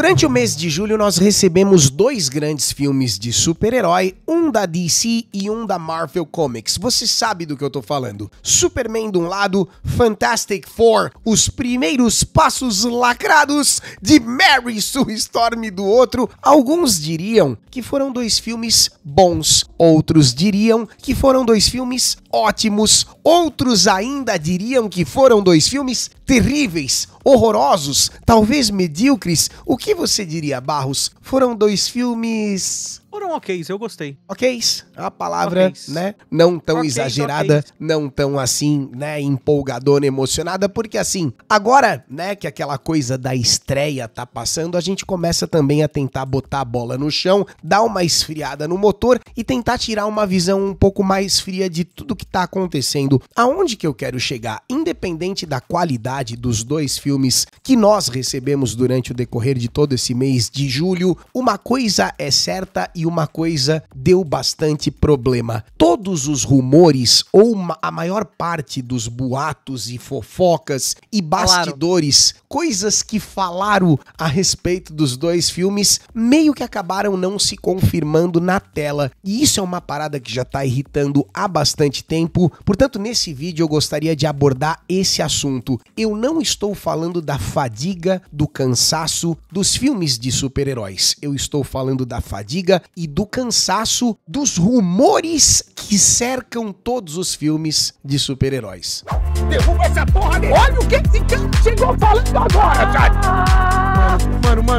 Durante o mês de julho, nós recebemos dois grandes filmes de super-herói, um da DC e um da Marvel Comics. Você sabe do que eu tô falando. Superman de um lado, Fantastic Four, os primeiros passos lacrados de Mary Sue Storm do outro. Alguns diriam que foram dois filmes bons, outros diriam que foram dois filmes ótimos, outros ainda diriam que foram dois filmes terríveis, horrorosos, talvez medíocres. O que você diria, Barros? Foram dois filmes... Foram ok, eu gostei. Ok, a palavra, Okeis. né, não tão Okeis, exagerada, okeis. não tão assim, né, empolgadora, emocionada, porque assim, agora, né, que aquela coisa da estreia tá passando, a gente começa também a tentar botar a bola no chão, dar uma esfriada no motor e tentar tirar uma visão um pouco mais fria de tudo que tá acontecendo. Aonde que eu quero chegar? Independente da qualidade dos dois filmes que nós recebemos durante o decorrer de todo esse mês de julho, uma coisa é certa e uma coisa deu bastante problema. Todos os rumores, ou a maior parte dos boatos e fofocas e bastidores, coisas que falaram a respeito dos dois filmes, meio que acabaram não se confirmando na tela. E isso é uma parada que já tá irritando há bastante tempo. Portanto, nesse vídeo eu gostaria de abordar esse assunto. Eu não estou falando da fadiga, do cansaço dos filmes de super-heróis. Eu estou falando da fadiga e do cansaço dos rumores que cercam todos os filmes de super-heróis. Derruba essa porra dele! Olha o que esse cara chegou falando agora, cara!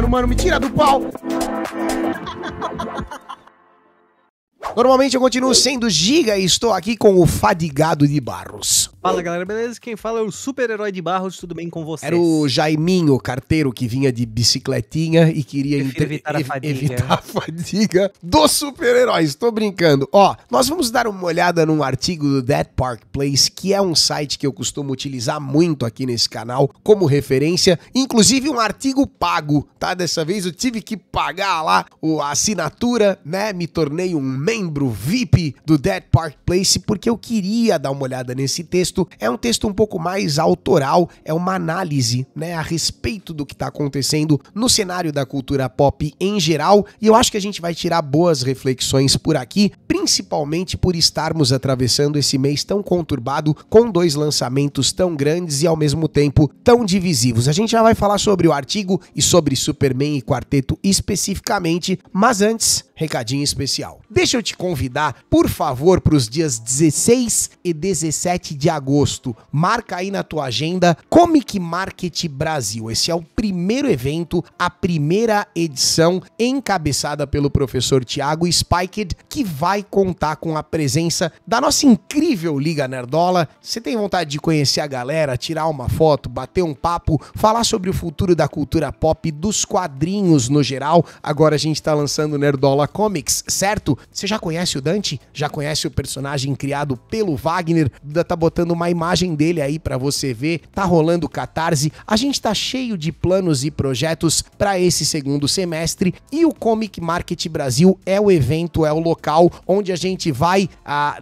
Mano, me tira do pau! Normalmente eu continuo sendo Giga e estou aqui com o fadigado de Barros. Fala galera, beleza? Quem fala é o super-herói de Barros, tudo bem com vocês? Era o Jaiminho, carteiro, que vinha de bicicletinha e queria evitar evitar a fadiga dos super-heróis. Tô brincando. Ó, nós vamos dar uma olhada num artigo do Dead Park Place, que é um site que eu costumo utilizar muito aqui nesse canal como referência, inclusive um artigo pago, tá? Dessa vez eu tive que pagar lá a assinatura, né? Me tornei um membro VIP do Dead Park Place porque eu queria dar uma olhada nesse texto. É um texto um pouco mais autoral, é uma análise, né, a respeito do que tá acontecendo no cenário da cultura pop em geral, e eu acho que a gente vai tirar boas reflexões por aqui, principalmente por estarmos atravessando esse mês tão conturbado, com dois lançamentos tão grandes e ao mesmo tempo tão divisivos. A gente já vai falar sobre o artigo e sobre Superman e Quarteto especificamente, mas antes, recadinho especial. Deixa eu te convidar, por favor, para os dias 16 e 17 de agosto. Marca aí na tua agenda Comic Market Brasil. Esse é o primeiro evento, a primeira edição, encabeçada pelo professor Thiago Spiked, que vai contar com a presença da nossa incrível Liga Nerdola. Você tem vontade de conhecer a galera, tirar uma foto, bater um papo, falar sobre o futuro da cultura pop, dos quadrinhos no geral? Agora a gente tá lançando Nerdola Comics, certo? Você já conhece o Dante? Já conhece o personagem criado pelo Wagner? Tá botando uma imagem dele aí pra você ver. Tá rolando Catarse. A gente tá cheio de planos e projetos pra esse segundo semestre e o Comic Market Brasil é o evento, é o local onde a gente vai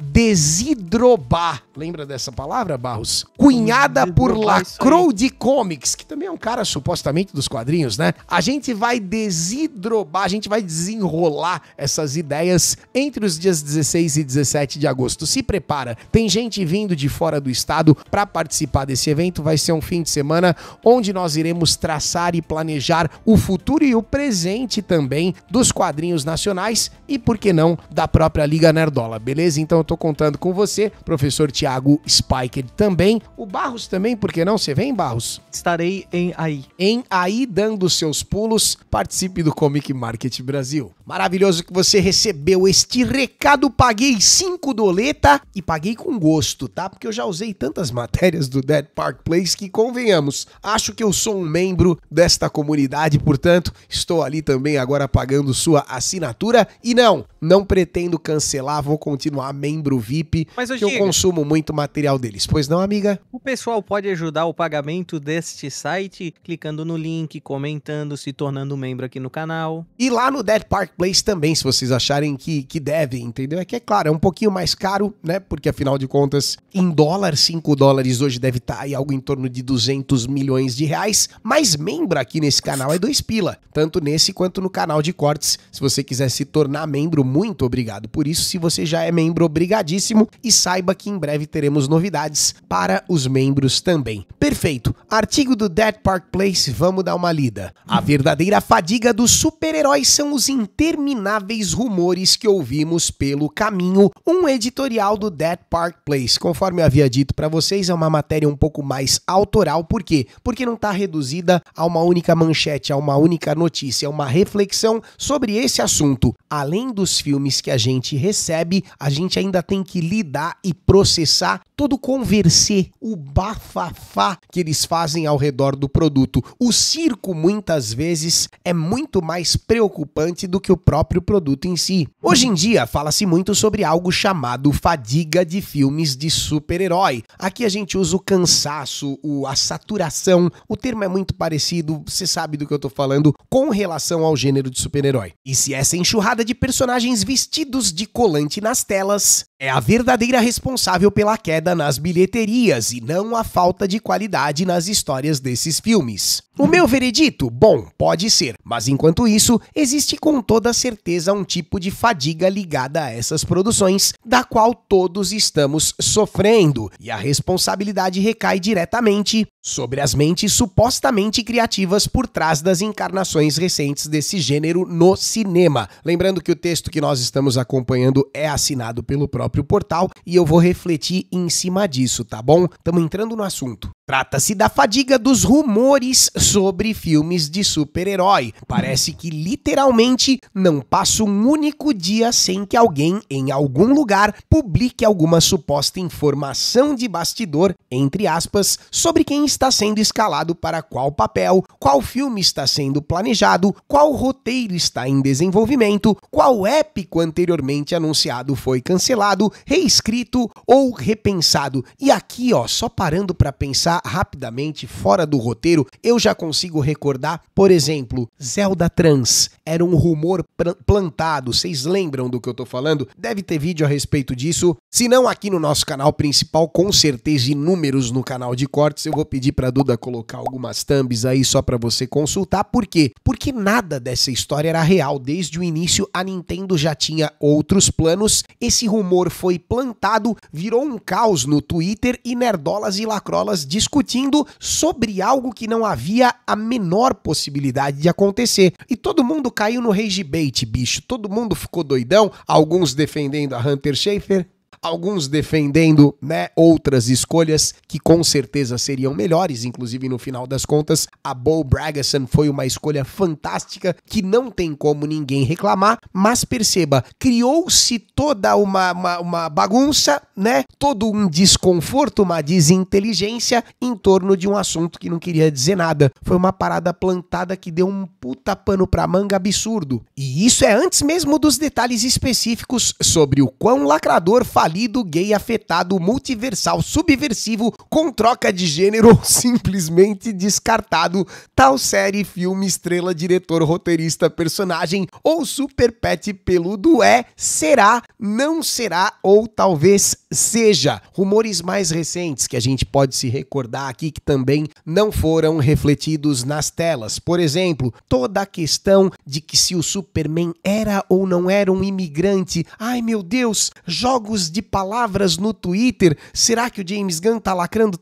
desidrobar. Lembra dessa palavra, Barros? Cunhada por Lacrow de Comics, que também é um cara supostamente dos quadrinhos, né? A gente vai desidrobar, a gente vai desenrolar essas ideias entre os dias 16 e 17 de agosto. Se prepara, tem gente vindo de fora do estado para participar desse evento. Vai ser um fim de semana onde nós iremos traçar e planejar o futuro e o presente também dos quadrinhos nacionais e, por que não, da própria Liga Nerdola, beleza? Então eu tô contando com você, professor Thiago Spiker também, o Barros também, por que não? Você vem, Barros? Estarei em aí. Em aí, dando seus pulos, participe do Comic Market Brasil. Maravilhoso que você recebeu este recado. Paguei 5 doleta e paguei com gosto, tá? Porque eu já usei tantas matérias do Dead Park Place que, convenhamos, acho que eu sou um membro desta comunidade, portanto, estou ali também agora pagando sua assinatura e não pretendo cancelar, vou continuar membro VIP, Mas, que eu consumo muito material deles. Pois não, amiga? O pessoal pode ajudar o pagamento deste site clicando no link, comentando, se tornando membro aqui no canal. E lá no Dead Park Place também, se vocês acharem que devem, entendeu? É que, é claro, é um pouquinho mais caro, né? Porque, afinal de contas, em dólar dólar, 5 dólares hoje deve estar aí algo em torno de 200 milhões de reais, mas membro aqui nesse canal é 2 pila, tanto nesse quanto no canal de cortes. Se você quiser se tornar membro, muito obrigado por isso. Se você já é membro, obrigadíssimo, e saiba que em breve teremos novidades para os membros também. Perfeito, artigo do Dead Park Place, vamos dar uma lida. A verdadeira fadiga dos super-heróis são os intermináveis rumores que ouvimos pelo caminho. Um editorial do Dead Park Place. Conforme eu havia dito para vocês, é uma matéria um pouco mais autoral. Por quê? Porque não está reduzida a uma única manchete, a uma única notícia. É uma reflexão sobre esse assunto. Além dos filmes que a gente recebe, a gente ainda tem que lidar e processar todo o conversê, o bafafá que eles fazem ao redor do produto. O circo, muitas vezes, é muito mais preocupante do que o próprio produto em si. Hoje em dia, fala-se muito sobre algo chamado fadiga de filmes de super-herói. Aqui a gente usa o cansaço, a saturação, o termo é muito parecido, você sabe do que eu tô falando, com relação ao gênero de super-herói. E se essa enxurrada de personagens vestidos de colante nas telas é a verdadeira responsável pela queda nas bilheterias e não a falta de qualidade nas histórias desses filmes. O meu veredito? Bom, pode ser, mas enquanto isso, existe com toda certeza um tipo de fadiga ligada a essas produções, da qual todos estamos sofrendo, e a responsabilidade recai diretamente sobre as mentes supostamente criativas por trás das encarnações recentes desse gênero no cinema. Lembrando que o texto que nós estamos acompanhando é assinado pelo próprio portal e eu vou refletir em cima disso, tá bom? Estamos entrando no assunto. Trata-se da fadiga dos rumores sobre filmes de super-herói. Parece que literalmente não passa um único dia sem que alguém, em algum lugar, publique alguma suposta informação de bastidor, entre aspas, sobre quem está sendo escalado para qual papel, qual filme está sendo planejado, qual roteiro está em desenvolvimento, qual épico anteriormente anunciado foi cancelado, reescrito ou repensado. E aqui, ó, só parando para pensar rapidamente, fora do roteiro, eu já consigo recordar, por exemplo, Zelda Trans. Era um rumor plantado, vocês lembram do que eu tô falando? Deve ter vídeo a respeito disso. Se não, aqui no nosso canal principal, com certeza inúmeros no canal de cortes. Eu vou pedir pra Duda colocar algumas thumbs aí só pra você consultar. Por quê? Porque nada dessa história era real. Desde o início, a Nintendo já tinha outros planos. Esse rumor foi plantado, virou um caos no Twitter e nerdolas e lacrolas discutindo sobre algo que não havia a menor possibilidade de acontecer. E todo mundo caiu no rage bait, bicho. Todo mundo ficou doidão, alguns defendendo a Hunter Schafer, alguns defendendo, né, outras escolhas que com certeza seriam melhores, inclusive no final das contas, a Bo Bragason foi uma escolha fantástica que não tem como ninguém reclamar, mas perceba, criou-se toda uma bagunça, né, todo um desconforto, uma desinteligência em torno de um assunto que não queria dizer nada. Foi uma parada plantada que deu um puta pano pra manga absurdo. E isso é antes mesmo dos detalhes específicos sobre o quão lacrador, falido, gay, afetado, multiversal, subversivo, com troca de gênero ou simplesmente descartado tal série, filme, estrela, diretor, roteirista, personagem ou super pet peludo é, será, não será ou talvez seja. Rumores mais recentes que a gente pode se recordar aqui que também não foram refletidos nas telas. Por exemplo, toda a questão de que se o Superman era ou não era um imigrante. Ai meu Deus, jogos de palavras no Twitter. Será que o James Gunn tá lacrando,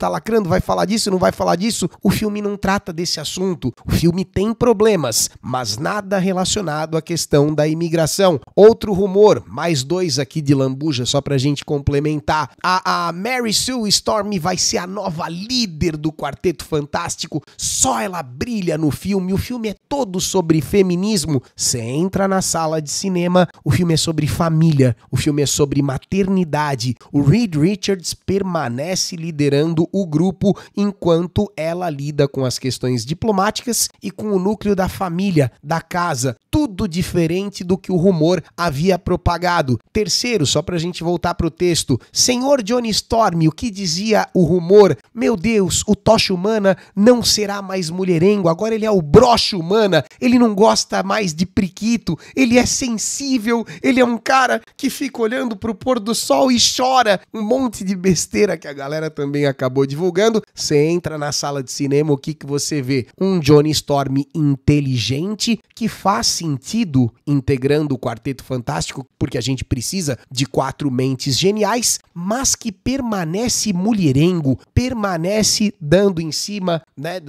vai falar disso, não vai falar disso? O filme não trata desse assunto. O filme tem problemas, mas nada relacionado à questão da imigração. Outro rumor, mais dois aqui de lambuja só pra gente complementar. A Mary Sue Storm vai ser a nova líder do Quarteto Fantástico. Só ela brilha no filme. O filme é todo sobre feminismo. Você entra na sala de cinema, o filme é sobre família, o filme é sobre maternidade. O Reed Richards permanece liderando o grupo enquanto ela lida com as questões diplomáticas e com o núcleo da família, da casa. Tudo diferente do que o rumor havia propagado. Terceiro, só pra gente voltar pro texto, Senhor Johnny Storm, o que dizia o rumor? Meu Deus, o Tocha Humana não será mais mulherengo, agora ele é o Brocha Humana, ele não gosta mais de priquito, ele é sensível, ele é um cara que fica olhando pro pôr do sol sol e chora. Um monte de besteira que a galera também acabou divulgando. Você entra na sala de cinema, o que você vê? Um Johnny Storm inteligente, que faz sentido integrando o Quarteto Fantástico, porque a gente precisa de 4 mentes geniais, mas que permanece mulherengo, permanece dando em cima, né?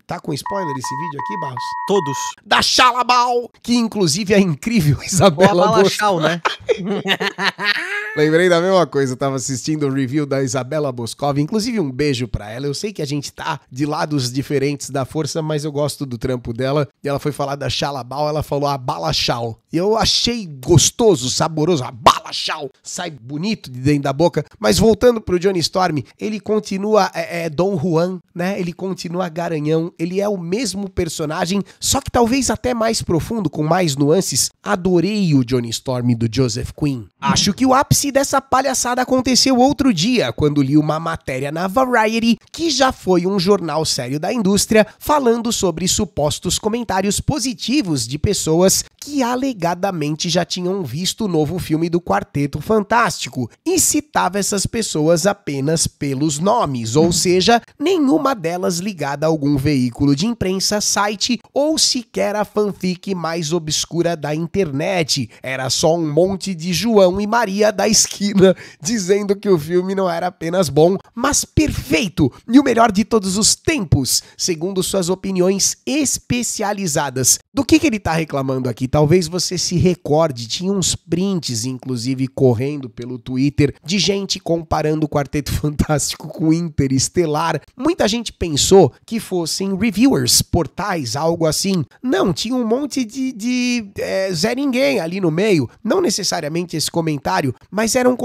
Tá com spoiler esse vídeo aqui, Barros? Todos. Da Xalabal, que inclusive é incrível, Isabela Balachal, né? Lembrei da mesma coisa, eu tava assistindo o review da Isabela Boscov, inclusive um beijo pra ela. Eu sei que a gente tá de lados diferentes da força, mas eu gosto do trampo dela. E ela foi falar da Xalabal, ela falou a Balachal. E eu achei gostoso, saboroso, a Balachal. Sai bonito de dentro da boca. Mas voltando pro Johnny Storm, ele continua Dom Juan, né? Ele continua garanhão, ele é o mesmo personagem, só que talvez até mais profundo, com mais nuances. Adorei o Johnny Storm do Joseph Quinn. Acho que o ápice dessa palhaçada aconteceu outro dia, quando li uma matéria na Variety, que já foi um jornal sério da indústria, falando sobre supostos comentários positivos de pessoas que alegadamente já tinham visto o novo filme do Quarteto Fantástico, e citava essas pessoas apenas pelos nomes, ou seja, nenhuma delas ligada a algum veículo de imprensa, site ou sequer a fanfic mais obscura da internet. Era só um monte de João e Maria da esquina dizendo que o filme não era apenas bom, mas perfeito e o melhor de todos os tempos, segundo suas opiniões especializadas. Do que ele tá reclamando aqui? Talvez você se recorde, tinha uns prints, inclusive, correndo pelo Twitter, de gente comparando o Quarteto Fantástico com Interestelar. Muita gente pensou que fossem reviewers, portais, algo assim. Não, tinha um monte de Zé Ninguém ali no meio. Não necessariamente esse comentário, mas eram,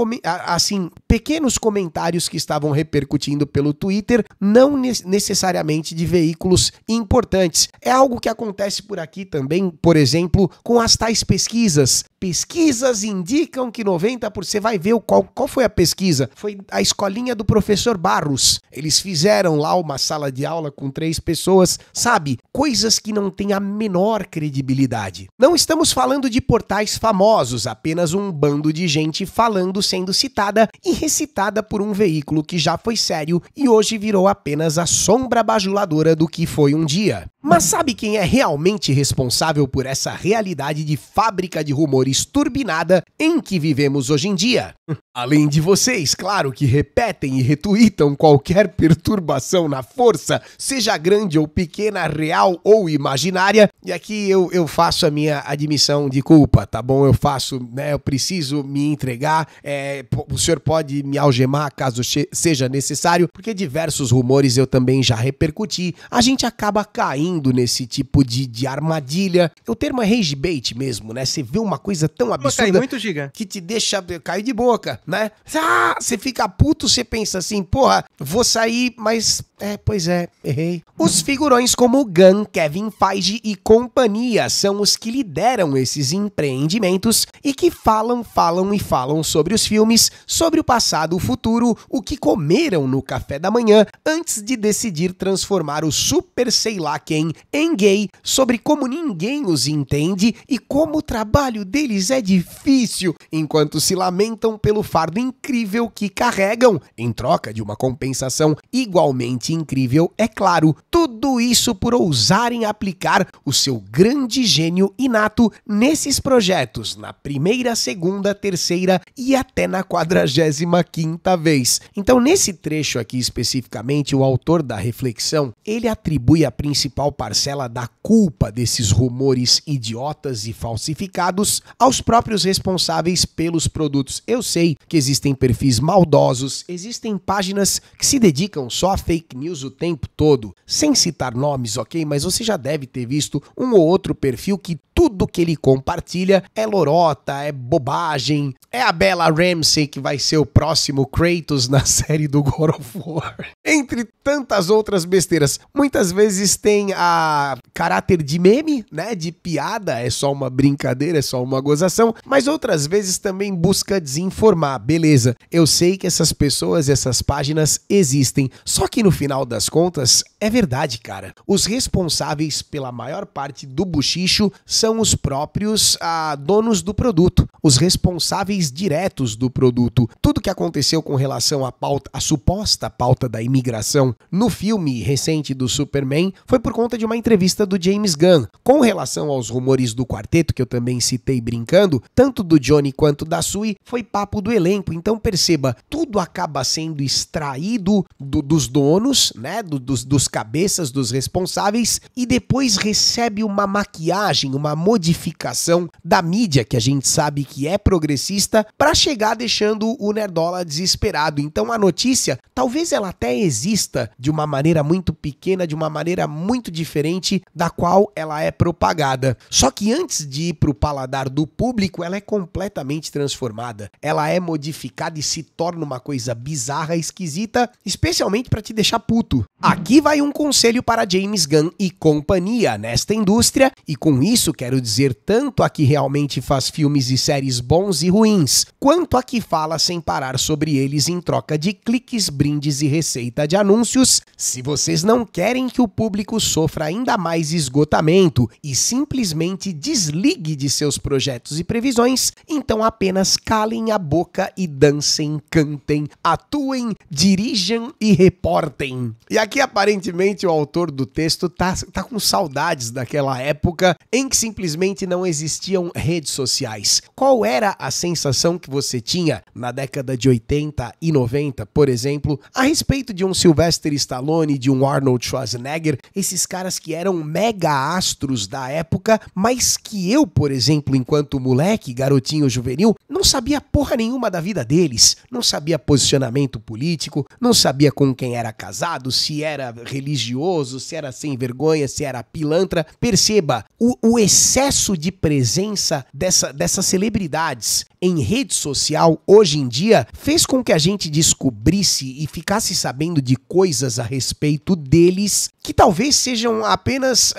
assim, pequenos comentários que estavam repercutindo pelo Twitter, não necessariamente de veículos importantes. É algo que acontece por aqui também, por exemplo, com as tais pesquisas. Pesquisas indicam que 90%... Você vai ver qual foi a pesquisa? Foi a escolinha do professor Barros. Eles fizeram lá uma sala de aula com 3 pessoas, sabe? Coisas que não têm a menor credibilidade. Não estamos falando de portais famosos, apenas um bando de gente falando, sendo citada e recitada por um veículo que já foi sério e hoje virou apenas a sombra bajuladora do que foi um dia. Mas sabe quem é realmente responsável por essa realidade de fábrica de rumores turbinada em que vivemos hoje em dia? Além de vocês, claro, que repetem e retweetam qualquer perturbação na força, seja grande ou pequena, real ou imaginária. E aqui eu faço a minha admissão de culpa, tá bom? Eu faço, né? Eu preciso me entregar. O senhor pode me algemar caso seja necessário, porque diversos rumores eu também já repercuti. A gente acaba caindo nesse tipo de armadilha. O termo é rage bait mesmo, né? Você vê uma coisa tão absurda muito, Giga, que te deixa cair de boca, né? Você fica puto, você pensa assim, porra, vou sair, mas... pois é, errei. Os figurões como Gunn, Kevin Feige e companhia são os que lideram esses empreendimentos e que falam sobre os filmes, sobre o passado, o futuro, o que comeram no café da manhã antes de decidir transformar o super sei lá quem em gay, sobre como ninguém os entende e como o trabalho deles é difícil, enquanto se lamentam pelo fardo incrível que carregam, em troca de uma compensação igualmente incrível, é claro. Tudo isso por ousarem aplicar o seu grande gênio inato nesses projetos, na primeira, segunda, terceira e até na 45ª vez. Então, nesse trecho aqui especificamente, o autor da reflexão, ele atribui a principal parcela da culpa desses rumores idiotas e falsificados aos próprios responsáveis pelos produtos. Eu sei que existem perfis maldosos, existem páginas que se dedicam só a fake news o tempo todo, sem citar nomes, ok? Mas você já deve ter visto um ou outro perfil que tudo que ele compartilha é lorota, é bobagem, é a Bella Ramsey que vai ser o próximo Kratos na série do God of War, entre tantas outras besteiras. Muitas vezes tem a caráter de meme, né, de piada, é só uma brincadeira, é só uma gozação, mas outras vezes também busca desinformar. Beleza, eu sei que essas pessoas, essas páginas existem, só que no final das contas, é verdade, cara. Os responsáveis pela maior parte do buchicho são os próprios donos do produto, os responsáveis diretos do produto. Tudo que aconteceu com relação à pauta, a suposta pauta da imigração no filme recente do Superman foi por conta de uma entrevista do James Gunn. Com relação aos rumores do quarteto, que eu também citei brincando, tanto do Johnny quanto da Sui, foi papo do elenco. Então perceba, tudo acaba sendo extraído dos donos, né, dos cabeças, dos responsáveis, e depois recebe uma maquiagem, uma modificação da mídia, que a gente sabe que é progressista, para chegar deixando o nerdola desesperado. Então a notícia, talvez ela até exista de uma maneira muito pequena, de uma maneira muito diferente da qual ela é propagada. Só que antes de ir para o paladar do público, ela é completamente transformada. Ela é modificada e se torna uma coisa bizarra, esquisita, especialmente para te deixar puto. Aqui vai um conselho para James Gunn e companhia nesta indústria, e com isso quero dizer tanto a que realmente faz filmes e séries bons e ruins, quanto a que fala sem parar sobre eles em troca de cliques, brindes e receita de anúncios. Se vocês não querem que o público sofra ainda mais esgotamento e simplesmente desligue de seus projetos e previsões, então apenas calem a boca e dancem, cantem, atuem, dirijam e reportem. E aqui aparentemente o autor do texto tá com saudades daquela época em que simplesmente não existiam redes sociais. Qual era a sensação que você tinha na década de 80 e 90, por exemplo, a respeito de um Sylvester Stallone, de um Arnold Schwarzenegger, esses caras que eram mega astros da época, mas que eu, por exemplo, enquanto moleque, garotinho juvenil, não sabia porra nenhuma da vida deles, não sabia posicionamento político, não sabia com quem era casado, se era religioso, se era sem vergonha, se era pilantra. Perceba, o excesso de presença dessas celebridades em rede social hoje em dia fez com que a gente descobrisse e ficasse sabendo de coisas a respeito deles que talvez sejam apenas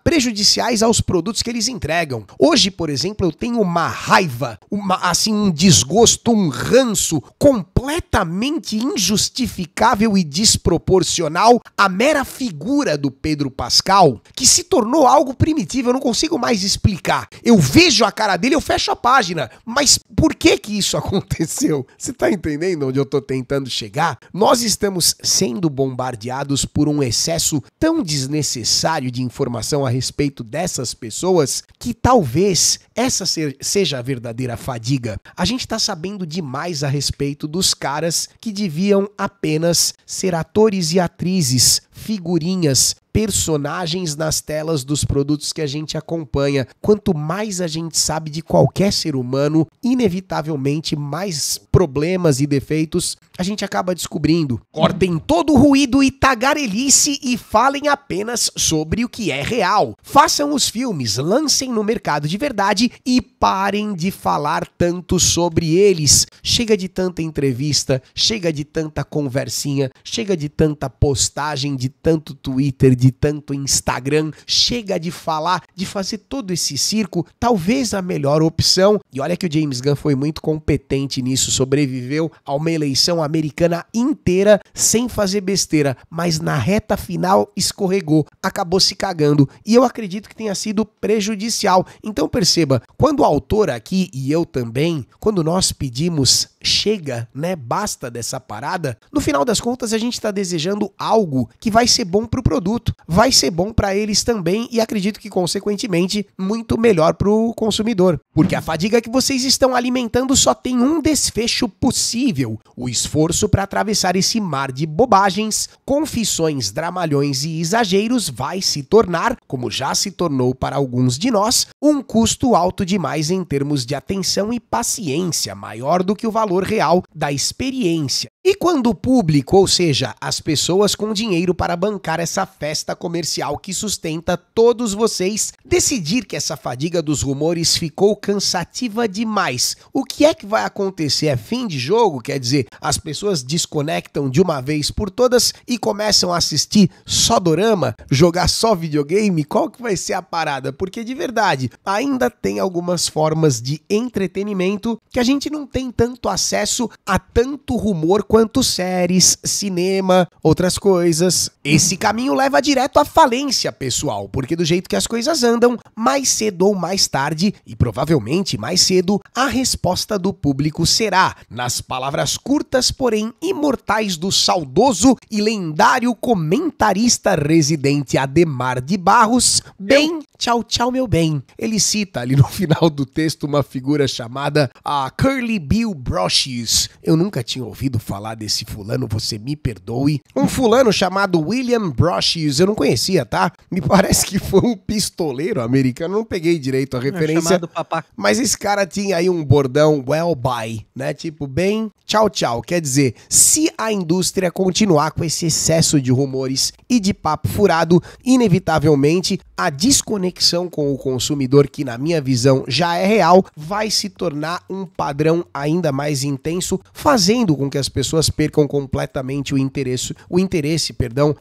prejudiciais aos produtos que eles entregam. Hoje, por exemplo, eu tenho uma raiva, um desgosto, um ranço completamente injustificável e desproporcional à mera figura do Pedro Pascal, que se tornou algo primitivo, eu não consigo mais explicar. Eu vejo a cara dele, eu fecho a página, mas por que isso aconteceu? Você tá entendendo onde eu tô tentando chegar? Nós estamos sendo bombardeados por um excesso tão desnecessário de informação a respeito dessas pessoas que talvez essa seja a verdadeira fadiga. A gente tá sabendo demais a respeito dos caras que deviam apenas ser atores e atrizes, figurinhas, personagens nas telas dos produtos que a gente acompanha. Quanto mais a gente sabe de qualquer ser humano, inevitavelmente mais problemas e defeitos a gente acaba descobrindo. Cortem todo o ruído e tagarelice e falem apenas sobre o que é real. Façam os filmes, lancem no mercado de verdade e parem de falar tanto sobre eles. Chega de tanta entrevista, chega de tanta conversinha, chega de tanta postagem, de tanto Twitter, de tanto Instagram, chega de falar, de fazer todo esse circo. Talvez a melhor opção, e olha que o James Gunn foi muito competente nisso, sobreviveu a uma eleição americana inteira sem fazer besteira, mas na reta final escorregou, acabou se cagando, e eu acredito que tenha sido prejudicial. Então perceba, quando o autor aqui, e eu também, quando nós pedimos chega, né, basta dessa parada, no final das contas a gente está desejando algo que vai ser bom pro produto, vai ser bom para eles também e acredito que consequentemente muito melhor pro consumidor, porque a fadiga que vocês estão alimentando só tem um desfecho possível, o esforço para atravessar esse mar de bobagens, confissões, dramalhões e exageros vai se tornar, como já se tornou para alguns de nós, um custo alto demais em termos de atenção e paciência, maior do que o valor real da experiência. E quando o público, ou seja, as pessoas com dinheiro para bancar essa festa comercial que sustenta todos vocês, decidir que essa fadiga dos rumores ficou cansativa demais, o que é que vai acontecer? É fim de jogo? Quer dizer, as pessoas desconectam de uma vez por todas e começam a assistir só dorama, jogar só videogame? Qual que vai ser a parada? Porque de verdade, ainda tem algumas formas de entretenimento que a gente não tem tanto acesso a tanto rumor quanto séries, cinema, outras coisas. Esse caminho leva direto à falência, pessoal, porque do jeito que as coisas andam, mais cedo ou mais tarde, e provavelmente mais cedo, a resposta do público será, nas palavras curtas, porém imortais do saudoso e lendário comentarista residente Ademar de Barros, bem, tchau, tchau, meu bem. Ele cita ali no final do texto uma figura chamada Curly Bill Brocious. Eu nunca tinha ouvido falar desse fulano, você me perdoe. Um fulano chamado William Brocious, eu não conhecia, tá? Me parece que foi um pistoleiro americano, não peguei direito a referência. Chamado papá. Mas esse cara tinha aí um bordão well bye, né? Tipo, bem, tchau, tchau. Quer dizer, se a indústria continuar com esse excesso de rumores e de papo furado, inevitavelmente a desconexão com o consumidor, que na minha visão já é real, vai se tornar um padrão ainda mais intenso, fazendo com que as pessoas percam completamente o interesse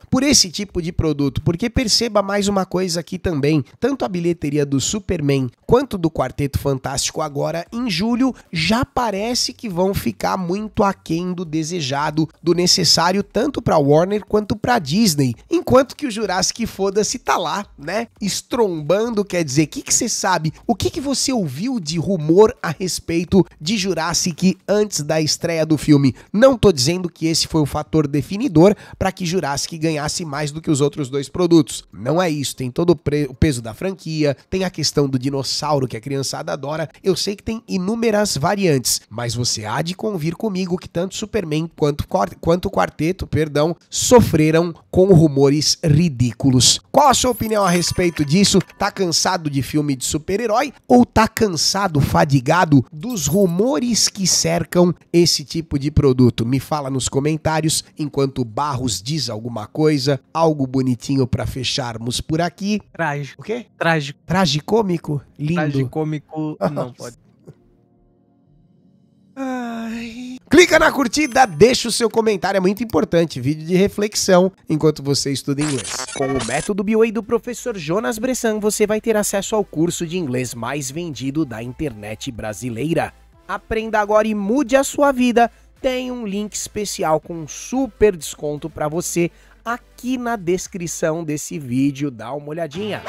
por esse tipo de produto. Porque perceba mais uma coisa aqui também, tanto a bilheteria do Superman quanto do Quarteto Fantástico agora em julho já parece que vão ficar muito aquém do desejado, do necessário tanto para Warner quanto para Disney, enquanto que o Jurassic Foda-se tá lá, né, estrombando. Quer dizer, o que você sabe, o que você ouviu de rumor a respeito de Jurassic antes da estreia do filme? Não tô dizendo que esse foi o fator definidor para que Jurassic ganhasse mais do que os outros dois produtos, não é isso, tem todo o peso da franquia, tem a questão do dinossauro que a criançada adora, eu sei que tem inúmeras variantes, mas você há de convir comigo que tanto Superman quanto o Quarteto, sofreram com rumores ridículos. Qual a sua opinião a respeito disso? Tá cansado de filme de super-herói ou tá cansado, fadigado dos rumores que cercam esse tipo de produto? Me fala nos comentários, enquanto o Barros diz alguma coisa, algo bonitinho pra fecharmos por aqui. Trágico. O quê? Trágico. Tragicômico? Lindo. Tragicômico não pode. Ai. Clica na curtida, deixa o seu comentário, é muito importante, vídeo de reflexão enquanto você estuda inglês. Com o método BOA do professor Jonas Bressan, você vai ter acesso ao curso de inglês mais vendido da internet brasileira. Aprenda agora e mude a sua vida. Tem um link especial com um super desconto para você aqui na descrição desse vídeo, dá uma olhadinha.